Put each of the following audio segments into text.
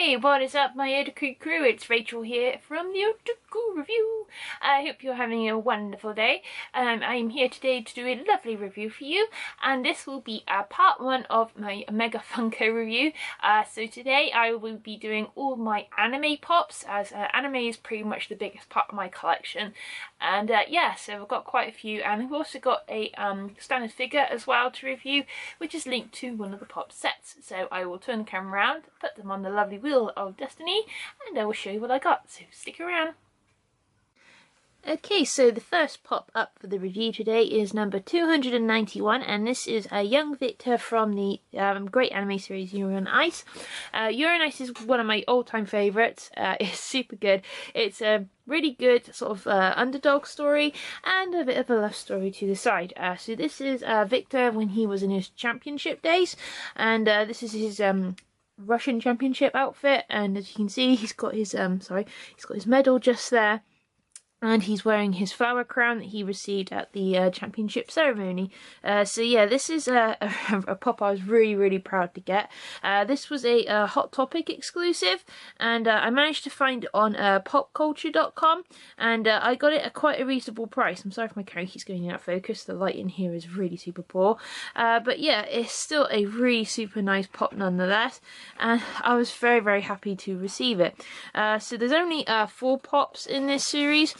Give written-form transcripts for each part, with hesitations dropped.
Hey, what is up, my Otaku crew? It's Rachel here from the Otaku Review. I hope you're having a wonderful day. I'm here today to do a lovely review for you, and this will be part one of my Mega Funko review. So today I will be doing all my anime pops, as anime is pretty much the biggest part of my collection. And yeah, so I've got quite a few, and I've also got a standard figure as well to review, which is linked to one of the pop sets. So I will turn the camera around, put them on the lovely wheel of destiny, and I will show you what I got, so stick around. Okay, so the first pop up for the review today is number 291, and this is a young Victor from the great anime series Yuri on Ice. Yuri on Ice is one of my all-time favourites. It's super good. It's a really good sort of underdog story and a bit of a love story to the side. So this is Victor when he was in his championship days, and this is his Russian championship outfit, and as you can see, he's got his medal just there. And he's wearing his flower crown that he received at the championship ceremony. So yeah, this is a pop I was really proud to get. This was a Hot Topic exclusive, and I managed to find it on popculture.com, and I got it at quite a reasonable price. I'm sorry if my camera keeps going out of focus, the light in here is really super poor. But yeah, it's still a really super nice pop nonetheless, and I was very happy to receive it. So there's only 4 pops in this series.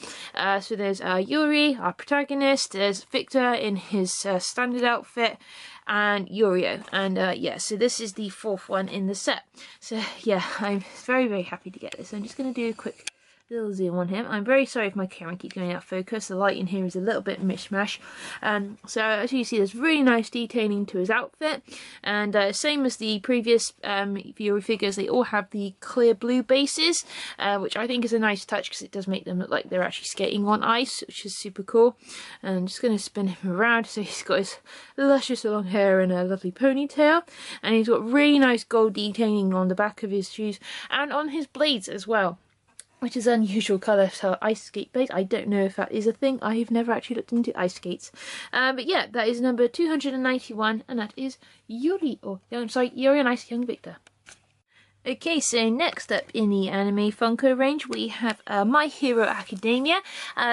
So there's Yuri, our protagonist, there's Victor in his standard outfit, and Yurio, and yeah, so this is the 4th one in the set. So yeah, I'm very happy to get this. I'm just going to do a quick little zoom on him. I'm very sorry if my camera keeps going out of focus. The light in here is a little bit mishmash. So as you see, there's really nice detailing to his outfit, and same as the previous Fury figures, they all have the clear blue bases, which I think is a nice touch because it does make them look like they're actually skating on ice, which is super cool. And I'm just going to spin him around. So he's got his luscious long hair and a lovely ponytail, and he's got really nice gold detailing on the back of his shoes and on his blades as well, which is an unusual colour for ice skate blades. I don't know if that is a thing. I've never actually looked into ice skates. But yeah, that is number 291, and that is Yuri on Ice Young Victor. Okay, so next up in the anime Funko range, we have My Hero Academia.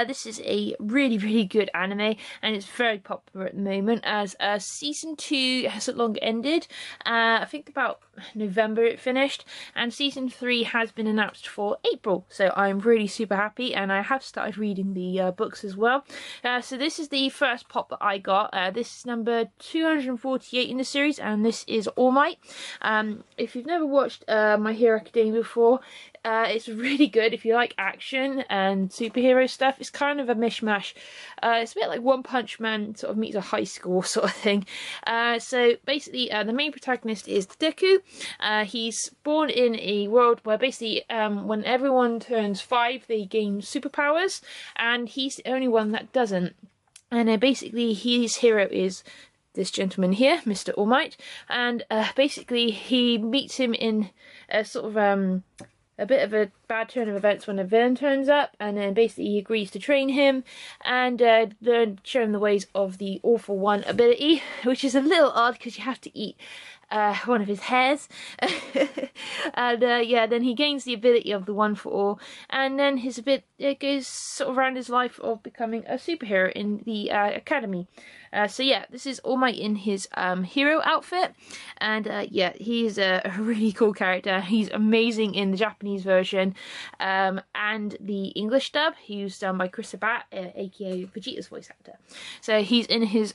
This is a really good anime, and it's very popular at the moment, as season 2 hasn't long ended. I think about November it finished, and season 3 has been announced for April, so I'm really super happy, and I have started reading the books as well. So this is the first pop that I got. This is number 248 in the series, and this is All Might. If you've never watched My Hero Academia before, it's really good if you like action and superhero stuff. It's kind of a mishmash. It's a bit like One Punch Man sort of meets a high school sort of thing. So basically, the main protagonist is Deku. He's born in a world where basically when everyone turns 5, they gain superpowers, and he's the only one that doesn't. And basically, his hero is this gentleman here, Mr. All Might, and basically he meets him in a sort of a bit of a bad turn of events when a villain turns up, and then basically he agrees to train him and learn, show him the ways of the All for One ability, which is a little odd because you have to eat one of his hairs. And yeah, then he gains the ability of the One for All, and then it goes sort of around his life of becoming a superhero in the academy. So yeah, this is All Might in his hero outfit, and yeah, he's a really cool character. He's amazing in the Japanese version and the English dub. He was done by Chris Sabat, aka Vegeta's voice actor. So he's in his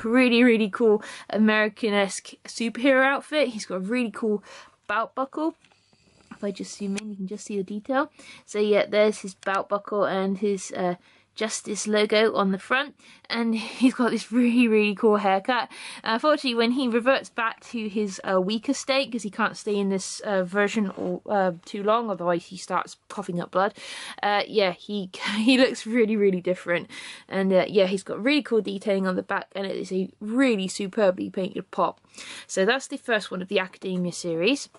really cool American-esque superhero outfit. He's got a really cool belt buckle. If I just zoom in, you can just see the detail. So yeah, there's his belt buckle and his Justice logo on the front, and he's got this really cool haircut. Unfortunately, when he reverts back to his weaker state, because he can't stay in this version too long, otherwise he starts coughing up blood, yeah, he looks really different. And yeah, he's got really cool detailing on the back, and it is a really superbly painted pop. So that's the first one of the Academia series.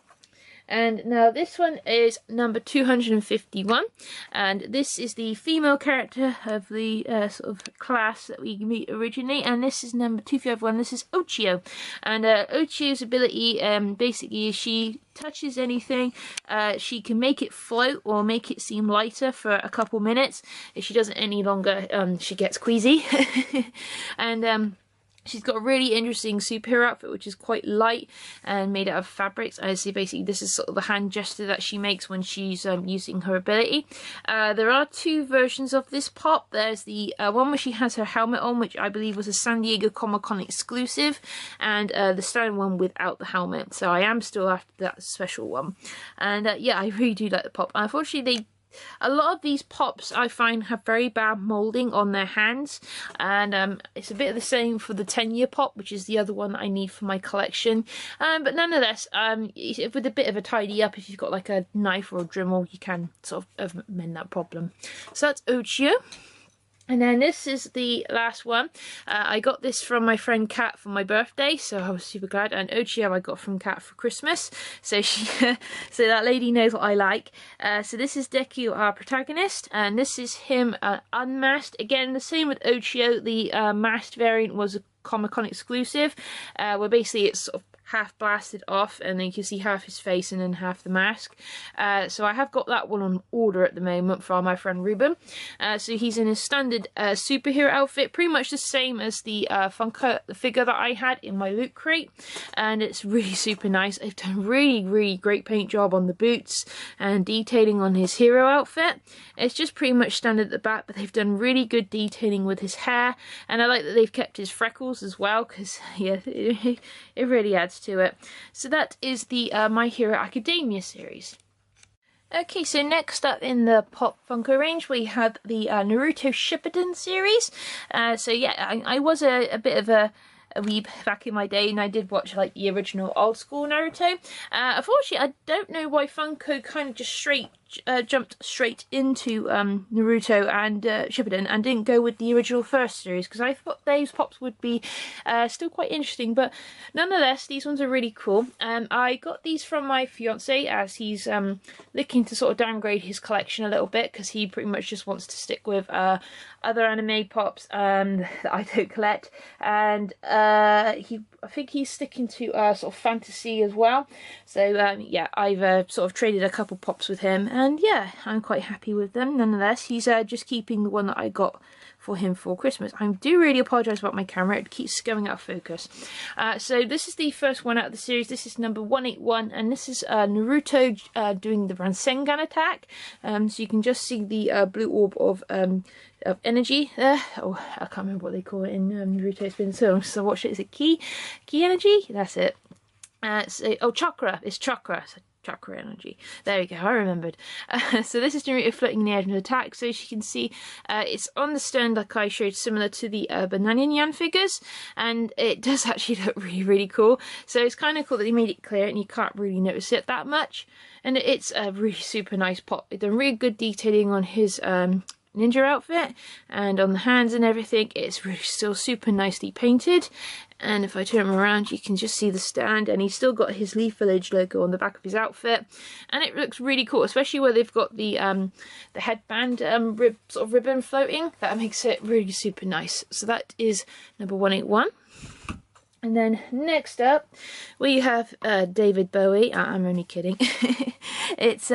And now this one is number 251, and this is the female character of the sort of class that we meet originally, and this is number 251. This is Ochio, and Ochio's ability basically is she touches anything, she can make it float or make it seem lighter for a couple minutes. If she does it any longer, she gets queasy. And she's got a really interesting superhero outfit, which is quite light and made out of fabrics. I see basically this is sort of the hand gesture that she makes when she's using her ability. There are two versions of this pop. There's the one where she has her helmet on, which I believe was a San Diego Comic-Con exclusive, and the standard one without the helmet. So I am still after that special one. And yeah, I really do like the pop. Unfortunately, a lot of these pops I find have very bad moulding on their hands, and it's a bit of the same for the 10-year pop, which is the other one that I need for my collection. But nonetheless, with a bit of a tidy up, if you've got like a knife or a Dremel, you can sort of mend that problem. So that's Ochio. And then this is the last one. I got this from my friend Kat for my birthday, so I was super glad. And Ochio I got from Kat for Christmas, so she, so that lady knows what I like. So this is Deku, our protagonist, and this is him unmasked. Again, the same with Ochio. The masked variant was a Comic-Con exclusive, where basically it's sort of half blasted off and then you can see half his face and then half the mask. So I have got that one on order at the moment from my friend Ruben. So he's in his standard superhero outfit, pretty much the same as the Funko figure that I had in my loot crate, and it's really super nice. They've done really great paint job on the boots and detailing on his hero outfit. It's just pretty much standard at the back, but they've done really good detailing with his hair, and I like that they've kept his freckles as well, because yeah, it really adds to it. So that is the My Hero Academia series. Okay, so next up in the Pop Funko range we have the Naruto Shippuden series. So yeah, I was a bit of a weeb back in my day, and I did watch like the original old school Naruto. Unfortunately, I don't know why Funko kind of just jumped straight into Naruto and Shippuden and didn't go with the original first series, because I thought those pops would be still quite interesting, but nonetheless these ones are really cool. I got these from my fiance as he's looking to sort of downgrade his collection a little bit, because he pretty much just wants to stick with other anime pops that I don't collect, and I think he's sticking to sort of fantasy as well. So yeah, I've sort of traded a couple pops with him, and yeah, I'm quite happy with them. Nonetheless, he's just keeping the one that I got for him for Christmas. I do really apologise about my camera, it keeps going out of focus. So this is the first one out of the series. This is number 181, and this is Naruto doing the Rasengan attack. So you can just see the blue orb of energy there. Oh, I can't remember what they call it in Naruto. It's been so long since I watched it. Is it ki energy? That's it. Oh, chakra. It's chakra. So chakra energy. There we go, I remembered. So this is Naruto floating in the air of an attack. So as you can see, it's on the stand like I showed, similar to the Bananyan figures, and it does actually look really cool. So it's kind of cool that they made it clear and you can't really notice it that much. And it's a really super nice pop. They've done really good detailing on his ninja outfit and on the hands and everything. It's really still super nicely painted, and if I turn him around you can just see the stand, and he's still got his Leaf Village logo on the back of his outfit, and it looks really cool, especially where they've got the headband sort of ribbon floating. That makes it really super nice. So that is number 181. And then next up we have David Bowie. I'm only kidding. It's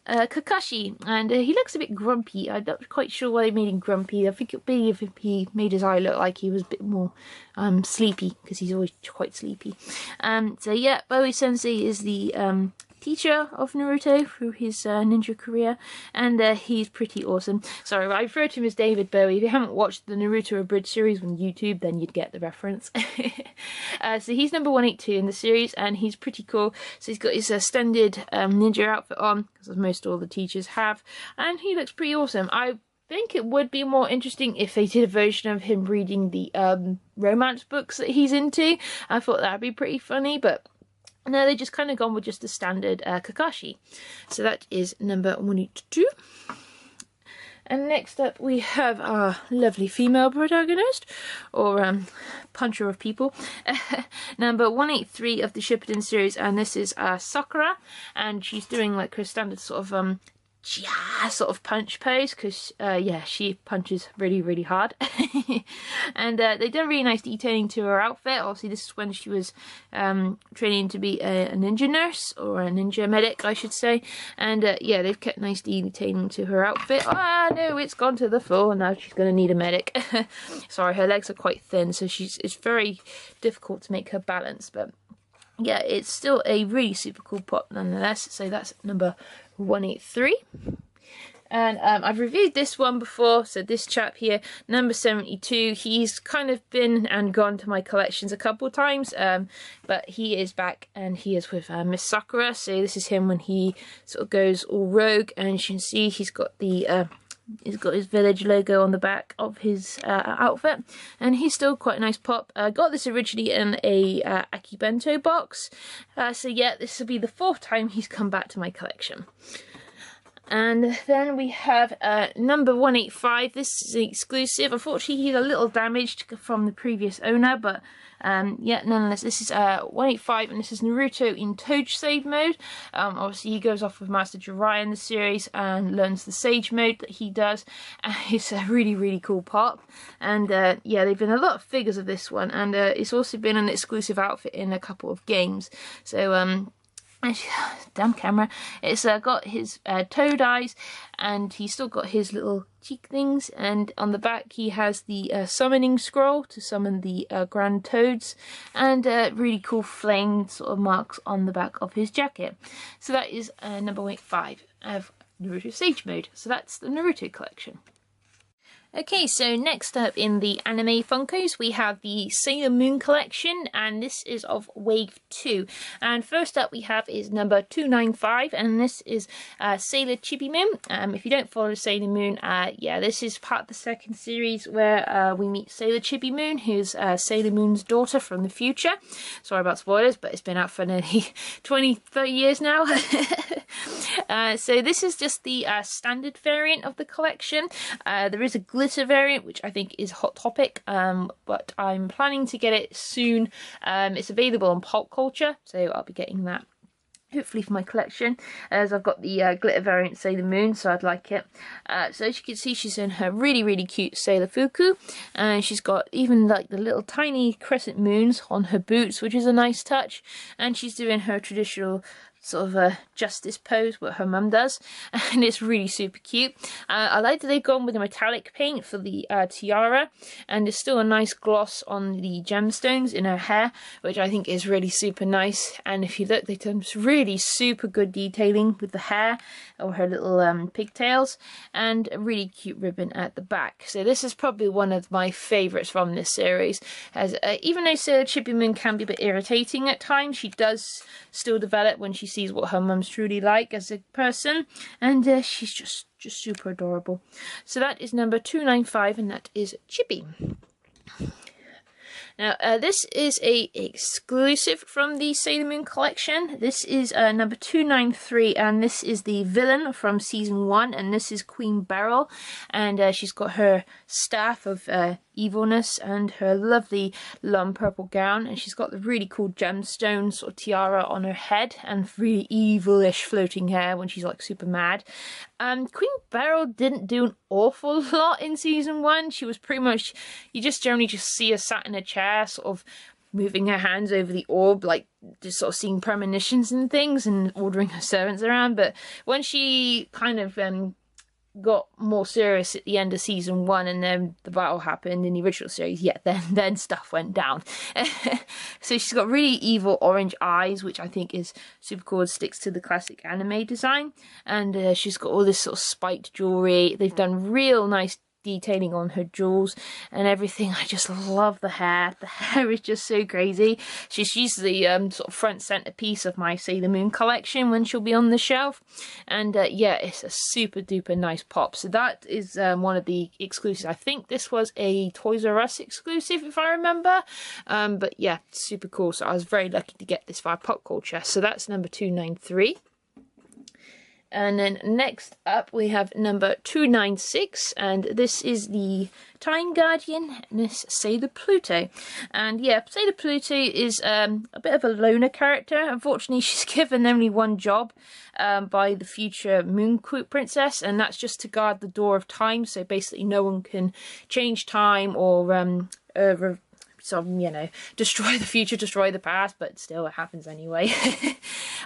Kakashi, and he looks a bit grumpy. I'm not quite sure why they made him grumpy. I think it would be if he made his eye look like he was a bit more sleepy, because he's always quite sleepy. So yeah, Bowie Sensei is the teacher of Naruto through his ninja career, and he's pretty awesome. Sorry, I refer to him as David Bowie. If you haven't watched the Naruto Abridged series on YouTube, then you'd get the reference. So he's number 182 in the series, and he's pretty cool. So he's got his standard ninja outfit on, because most all the teachers have, and he looks pretty awesome. I think it would be more interesting if they did a version of him reading the romance books that he's into. I thought that'd be pretty funny, but no, they just kind of gone with just the standard Kakashi. So that is number 182. And next up we have our lovely female protagonist, or puncher of people, number 183 of the Shippuden series, and this is Sakura, and she's doing like her standard sort of punch pose, because yeah, she punches really hard. And they've done really nice detailing to her outfit. Obviously this is when she was training to be a ninja nurse, or a ninja medic I should say, and yeah, they've kept nice detailing to her outfit. Ah no, it's gone to the floor, now she's going to need a medic. Sorry, her legs are quite thin, so it's very difficult to make her balance, but yeah, it's still a really super cool pop nonetheless. So that's number 183. And I've reviewed this one before, so this chap here, number 72, he's kind of been and gone to my collections a couple of times, but he is back, and he is with Miss Sakura. So this is him when he sort of goes all rogue, and you can see he's got his village logo on the back of his outfit, and he's still quite a nice pop. I got this originally in a Akibento box, so yeah, this will be the 4th time he's come back to my collection. And then we have number 185. This is an exclusive. Unfortunately, he's a little damaged from the previous owner, but yeah, nonetheless, this is 185, and this is Naruto in Toad Sage mode. Obviously, he goes off with Master Jiraiya in the series and learns the Sage mode that he does. It's a really cool pop. And yeah, they've been a lot of figures of this one, and it's also been an exclusive outfit in a couple of games. So damn camera. It's got his toad eyes, and he's still got his little cheek things, and on the back he has the summoning scroll to summon the grand toads, and really cool flame sort of marks on the back of his jacket. So that is number 185 of Naruto Sage mode. So that's the Naruto collection. Okay, so next up in the anime Funkos, we have the Sailor Moon collection, and this is of Wave 2. And first up we have is number 295, and this is Sailor Chibi Moon. If you don't follow Sailor Moon, yeah, this is part of the 2nd series where we meet Sailor Chibi Moon, who's Sailor Moon's daughter from the future. Sorry about spoilers, but it's been out for nearly 20-30 years now. So this is just the standard variant of the collection. There is a glitter variant, which I think is Hot Topic, but I'm planning to get it soon. It's available on Pop Culture, so I'll be getting that hopefully for my collection, as I've got the glitter variant Sailor Moon, so I'd like it. So as you can see, she's in her really cute Sailor Fuku, and she's got even like the little tiny crescent moons on her boots, which is a nice touch, and she's doing her traditional sort of a justice pose, what her mum does, and it's really super cute. I like that they've gone with a metallic paint for the tiara, and there's still a nice gloss on the gemstones in her hair, which I think is really super nice. And if you look, they've done really super good detailing with the hair, or her little pigtails, and a really cute ribbon at the back. So this is probably one of my favourites from this series, as even though Sailor Chibi Moon can be a bit irritating at times, she does still develop when she sees what her mum's truly like as a person, and she's just super adorable. So that is number 295, and that is Chibi. Now, this is a exclusive from the Sailor Moon collection. This is number 293, and this is the villain from season 1, and this is Queen Beryl, and she's got her staff of evilness and her lovely lum purple gown, and she's got the really cool gemstone sort of tiara on her head, and really evilish floating hair when she's like super mad. Queen Beryl didn't do an awful lot in season 1. She was pretty much, you just generally just see her sat in a chair, sort of moving her hands over the orb, like just sort of seeing premonitions and things, and ordering her servants around. But when she kind of got more serious at the end of season 1, and then the battle happened in the original series, yeah, then stuff went down. So she's got really evil orange eyes, which I think is super cool. It sticks to the classic anime design, and she's got all this sort of spiked jewelry. They've done real nice detailing on her jewels and everything. I just love the hair. The hair is just so crazy. She's the sort of front centerpiece of my Sailor Moon collection when she'll be on the shelf, and yeah, it's a super duper nice pop. So that is one of the exclusives. I think this was a Toys R Us exclusive, if I remember, but yeah, super cool. So I was very lucky to get this via Pop Culture. So that's number 293. And then next up we have number 296, and this is the Time Guardian, and this Sailor Pluto. And yeah, Sailor Pluto is a bit of a loner character. Unfortunately, she's given only one job by the future Moon Princess, and that's just to guard the door of time, so basically no one can change time or destroy the future, destroy the past, but still it happens anyway.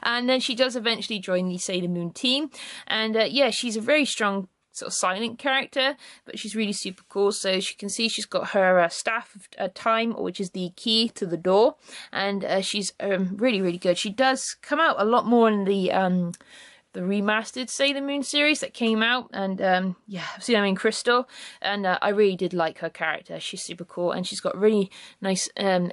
And then she does eventually join the Sailor Moon team, and yeah, she's a very strong sort of silent character, but she's really super cool. So as you can see, she's got her staff of time, which is the key to the door, and she's really, really good. She does come out a lot more in the remastered Sailor Moon series that came out, and yeah, I've seen her in Crystal, and I really did like her character. She's super cool, and she's got really nice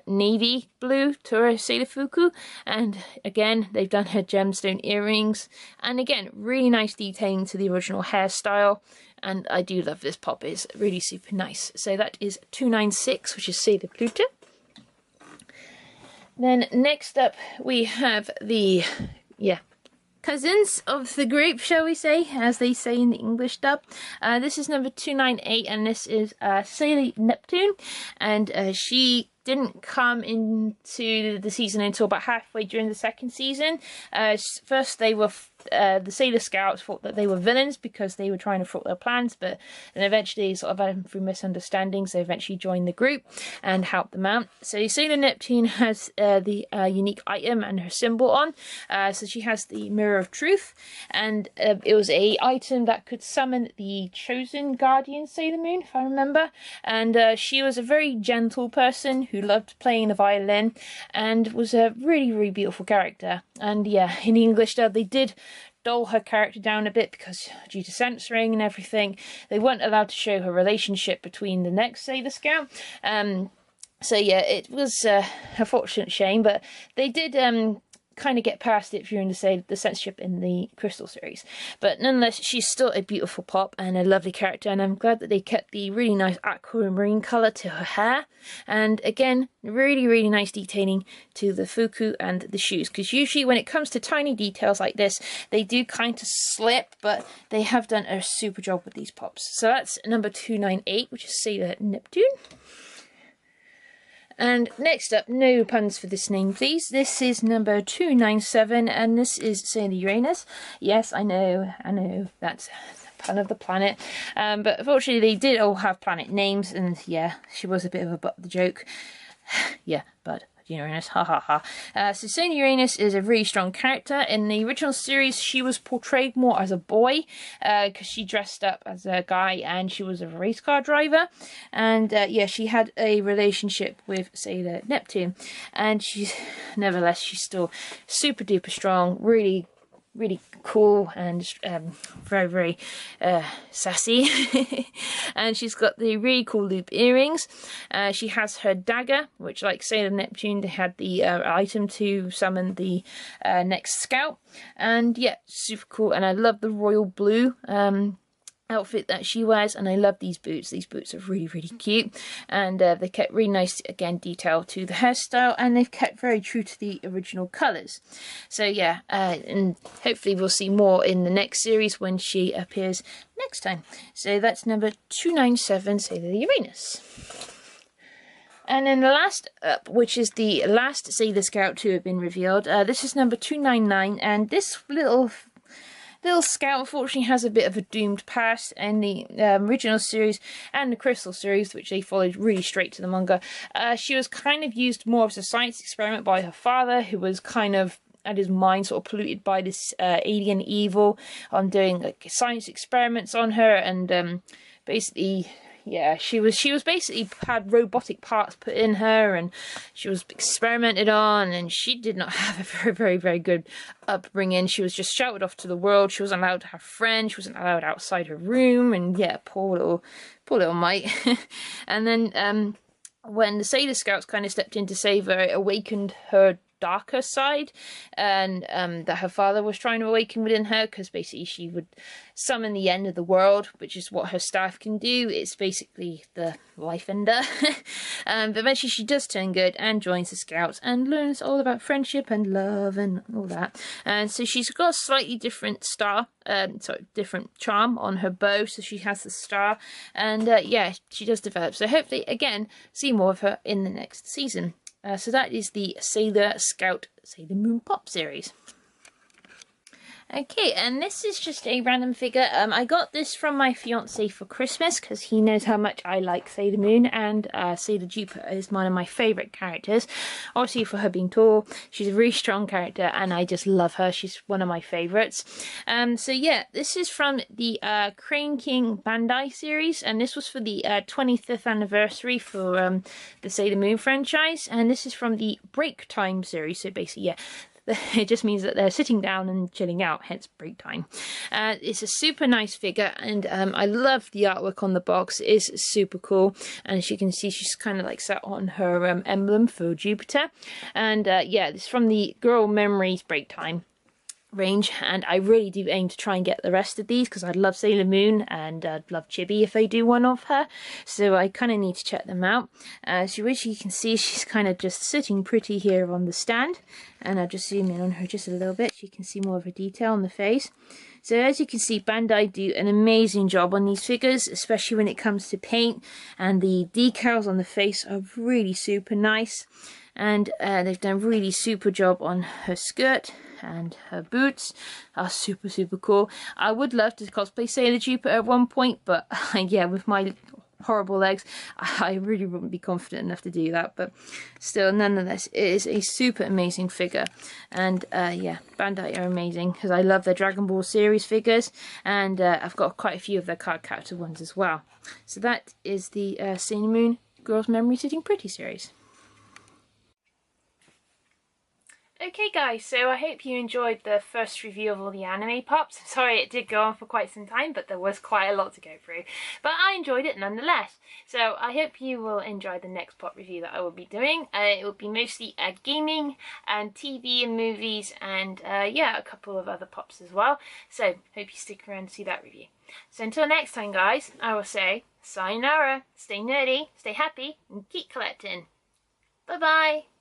navy blue to her Sailor Fuku, and again, they've done her gemstone earrings, and again, really nice detailing to the original hairstyle, and I do love this pop. It's really super nice. So that is 296, which is Sailor Pluto. Then next up we have the cousins of the group, shall we say, as they say in the English dub. This is number 298, and this is Sailor Neptune, and she didn't come into the season until about halfway during the second season. First they were the Sailor Scouts thought that they were villains because they were trying to thwart their plans, but then eventually, sort of through misunderstandings, they eventually joined the group and helped them out. So Sailor Neptune has the unique item and her symbol on. So she has the Mirror of Truth, and it was a item that could summon the chosen guardian Sailor Moon, if I remember. And she was a very gentle person who loved playing the violin and was a really, really beautiful character. And yeah, in the English dub, they did dull her character down a bit because due to censoring and everything, they weren't allowed to show her relationship between the next Sailor Scout. So yeah, it was a fortunate shame, but they did kind of get past it during the censorship in the Crystal series. But nonetheless, she's still a beautiful pop and a lovely character, and I'm glad that they kept the really nice aquamarine colour to her hair. And again, really, really nice detailing to the fuku and the shoes, because usually when it comes to tiny details like this, they do kind of slip, but they have done a super job with these pops. So that's number 298, which is Sailor Neptune. And next up, no puns for this name please, this is number 297, and this is Sailor Uranus. Yes, I know, that's a pun of the planet, but unfortunately they did all have planet names, and yeah, she was a bit of a butt of the joke. Yeah, but Uranus, ha ha ha. So Sailor Uranus is a really strong character. In the original series, she was portrayed more as a boy, because she dressed up as a guy and she was a race car driver. And yeah, she had a relationship with Sailor Neptune, and nevertheless, she's still super duper strong, really cool, and very, very sassy. And she's got the really cool loop earrings. She has her dagger, which, like Sailor Neptune, they had the item to summon the next scout. And yeah, super cool. And I love the royal blue outfit that she wears, and I love these boots. These boots are really, really cute, and they kept really nice, again, detail to the hairstyle, and they've kept very true to the original colours. So yeah, and hopefully we'll see more in the next series when she appears next time. So that's number 297, Sailor Uranus. And then the last up, which is the last Sailor Scout to have been revealed, this is number 299, and this little scout unfortunately has a bit of a doomed past. In the original series and the Crystal series, which they followed really straight to the manga, she was kind of used more as a science experiment by her father, who was kind of had his mind sort of polluted by this alien evil on doing like science experiments on her, and basically, yeah, she was basically had robotic parts put in her, and she was experimented on, and she did not have a very, very, very good upbringing. She was just shouted off to the world. She wasn't allowed to have friends. She wasn't allowed outside her room, and yeah, poor little mite. And then when the Sailor Scouts kind of stepped in to save her, it awakened her darker side, and that her father was trying to awaken within her, because basically she would summon the end of the world, which is what her staff can do. It's basically the life ender. But eventually she does turn good and joins the Scouts and learns all about friendship and love and all that. And so she's got a slightly different star, different charm on her bow, so she has the star, and yeah, she does develop. So hopefully, again, see more of her in the next season. So that is the Sailor Scout Sailor Moon Pop series. Okay, and this is just a random figure. I got this from my fiance for Christmas because he knows how much I like Sailor Moon, and Sailor Jupiter is one of my favourite characters. Obviously for her being tall, she's a really strong character and I just love her. She's one of my favourites. So yeah, this is from the Crane King Bandai series, and this was for the 25th anniversary for the Sailor Moon franchise, and this is from the Break Time series. So basically, yeah, it just means that they're sitting down and chilling out, hence break time. It's a super nice figure, and I love the artwork on the box. It is super cool, and as you can see, she's kind of like sat on her emblem for Jupiter. And yeah, it's from the Girl Memories Break Time range, and I really do aim to try and get the rest of these because I love Sailor Moon and I'd love Chibi if they do one of her, so I kind of need to check them out. So as you can see, she's kind of just sitting pretty here on the stand, and I'll just zoom in on her just a little bit so you can see more of her detail on the face. So as you can see, Bandai do an amazing job on these figures, especially when it comes to paint, and the decals on the face are really super nice. And they've done a really super job on her skirt, and her boots are super cool. I would love to cosplay Sailor Jupiter at one point, but yeah, with my horrible legs, I really wouldn't be confident enough to do that. But still, nonetheless, it is a super amazing figure. And yeah, Bandai are amazing because I love their Dragon Ball series figures, and I've got quite a few of their card captor ones as well. So that is the Sailor Moon Girls Memory Sitting Pretty series. Okay guys, so I hope you enjoyed the first review of all the anime pops. I'm sorry it did go on for quite some time, but there was quite a lot to go through. But I enjoyed it nonetheless. So I hope you will enjoy the next pop review that I will be doing. It will be mostly gaming and TV and movies, and yeah, a couple of other pops as well. So hope you stick around to see that review. So until next time guys, I will say sayonara, stay nerdy, stay happy, and keep collecting. Bye bye!